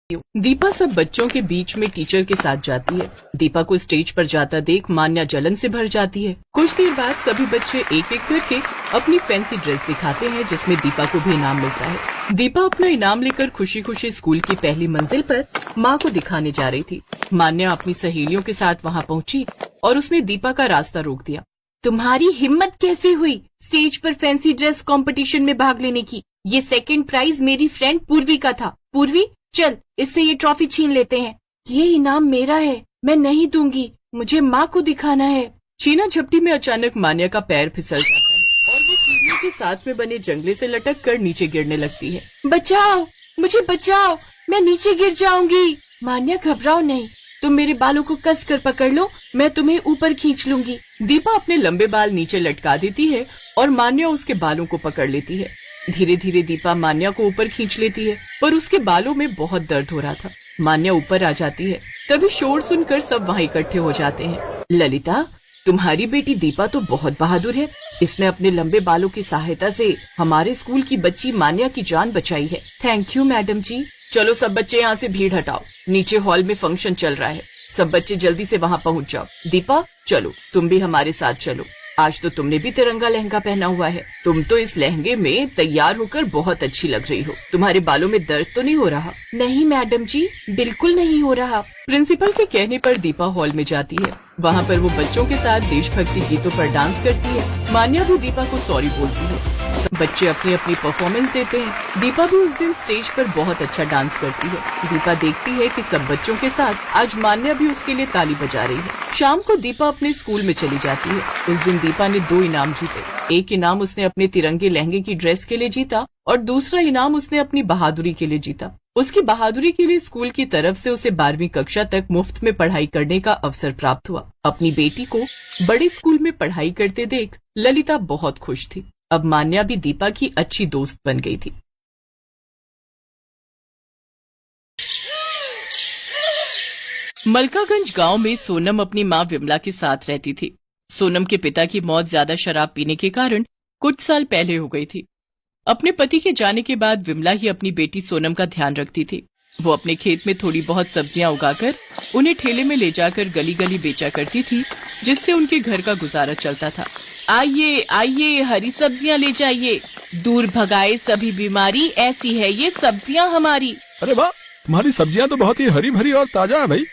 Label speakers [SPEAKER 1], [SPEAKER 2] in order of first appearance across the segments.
[SPEAKER 1] दीपा सब बच्चों के बीच में टीचर के साथ जाती है। दीपा को स्टेज पर जाता देख मान्या जलन से भर जाती है। कुछ देर बाद सभी बच्चे एक एक करके अपनी फैंसी ड्रेस दिखाते हैं, जिसमें दीपा को भी इनाम मिलता है। दीपा अपना इनाम लेकर खुशी खुशी स्कूल की पहली मंजिल पर माँ को दिखाने जा रही थी। मान्या अपनी सहेलियों के साथ वहाँ पहुँची और उसने दीपा का रास्ता रोक दिया। तुम्हारी हिम्मत कैसे हुई स्टेज पर फैंसी ड्रेस कंपटीशन में भाग लेने की? ये सेकंड प्राइज मेरी फ्रेंड पूर्वी का था। पूर्वी, चल इससे ये ट्रॉफी छीन लेते हैं। ये इनाम मेरा है, मैं नहीं दूंगी, मुझे माँ को दिखाना है। छीना झपटी में अचानक मान्या का पैर फिसल जाता है और वो सीढ़ियों के साथ में बने जंगले से लटक कर नीचे गिरने लगती है। बचाओ, मुझे बचाओ, मैं नीचे गिर जाऊंगी। मान्या घबराओ नहीं, तुम मेरे बालों को कस कर पकड़ लो, मैं तुम्हें ऊपर खींच लूंगी। दीपा अपने लंबे बाल नीचे लटका देती है और मान्या उसके बालों को पकड़ लेती है। धीरे धीरे दीपा मान्या को ऊपर खींच लेती है, पर उसके बालों में बहुत दर्द हो रहा था। मान्या ऊपर आ जाती है, तभी शोर सुनकर सब वहाँ इकट्ठे हो जाते हैं। ललिता, तुम्हारी बेटी दीपा तो बहुत बहादुर है। इसने अपने लंबे बालों की सहायता से हमारे स्कूल की बच्ची मान्या की जान बचाई है। थैंक यू मैडम जी। चलो सब बच्चे यहाँ से भीड़ हटाओ, नीचे हॉल में फंक्शन चल रहा है। सब बच्चे जल्दी से वहाँ पहुँच जाओ। दीपा, चलो तुम भी हमारे साथ चलो। आज तो तुमने भी तिरंगा लहंगा पहना हुआ है। तुम तो इस लहंगे में तैयार होकर बहुत अच्छी लग रही हो। तुम्हारे बालों में दर्द तो नहीं हो रहा? नहीं मैडम जी, बिल्कुल नहीं हो रहा। प्रिंसिपल के कहने पर दीपा हॉल में जाती है। वहाँ पर वो बच्चों के साथ देशभक्ति गीतों पर डांस करती है। मान्या भी दीपा को सॉरी बोलती है। सब बच्चे अपनी अपनी परफॉर्मेंस देते हैं। दीपा भी उस दिन स्टेज पर बहुत अच्छा डांस करती है। दीपा देखती है कि सब बच्चों के साथ आज मान्या भी उसके लिए ताली बजा रही है। शाम को दीपा अपने स्कूल में चली जाती है। उस दिन दीपा ने 2 इनाम जीते। एक इनाम उसने अपने तिरंगे लहंगे की ड्रेस के लिए जीता और दूसरा इनाम उसने अपनी बहादुरी के लिए जीता। उसकी बहादुरी के लिए स्कूल की तरफ से उसे 12वीं कक्षा तक मुफ्त में पढ़ाई करने का अवसर प्राप्त हुआ। अपनी बेटी को बड़े स्कूल में पढ़ाई करते देख ललिता बहुत खुश थी। अब मान्या भी दीपा की अच्छी दोस्त बन गई थी। मलकागंज गांव में सोनम अपनी मां विमला के साथ रहती थी। सोनम के पिता की मौत ज्यादा शराब पीने के कारण कुछ साल पहले हो गई थी। अपने पति के जाने के बाद विमला ही अपनी बेटी सोनम का ध्यान रखती थी। वो अपने खेत में थोड़ी बहुत सब्जियां उगाकर उन्हें ठेले में ले जाकर गली गली बेचा करती थी, जिससे उनके घर का गुजारा चलता था। आइए आइए, हरी सब्जियां ले जाइए, दूर भगाए सभी बीमारी, ऐसी है ये सब्जियां हमारी।
[SPEAKER 2] अरे वाह, तुम्हारी सब्जियां तो बहुत ही हरी भरी और ताजा है भाई।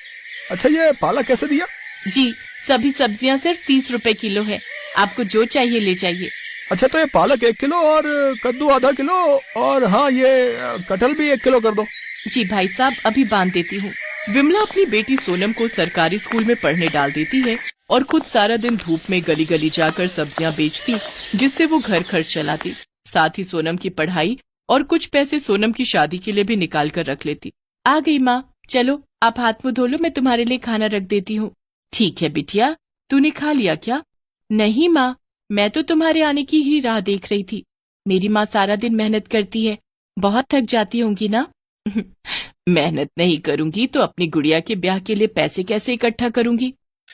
[SPEAKER 2] अच्छा, ये पालक कैसे दिया?
[SPEAKER 1] जी, सभी सब्जियां सिर्फ 30 रुपए किलो है। आपको जो चाहिए ले जाइए।
[SPEAKER 2] अच्छा, तो ये पालक 1 किलो और कद्दू आधा किलो और हाँ, ये कटहल भी 1 किलो कर दो।
[SPEAKER 1] जी भाई साहब, अभी बांध देती हूँ। विमला अपनी बेटी सोनम को सरकारी स्कूल में पढ़ने डाल देती है और खुद सारा दिन धूप में गली गली जाकर सब्जियां बेचती, जिससे वो घर खर्च चलाती। साथ ही सोनम की पढ़ाई और कुछ पैसे सोनम की शादी के लिए भी निकाल कर रख लेती। आ गई माँ, चलो आप हाथ मुँह धो लो, मैं तुम्हारे लिए खाना रख देती हूँ। ठीक है बिटिया, तूने खा लिया क्या? नहीं माँ, मैं तो तुम्हारे आने की ही राह देख रही थी। मेरी माँ सारा दिन मेहनत करती है, बहुत थक जाती होंगी ना? मेहनत नहीं करूंगी तो अपनी गुड़िया के ब्याह के लिए पैसे कैसे इकट्ठा करूंगी?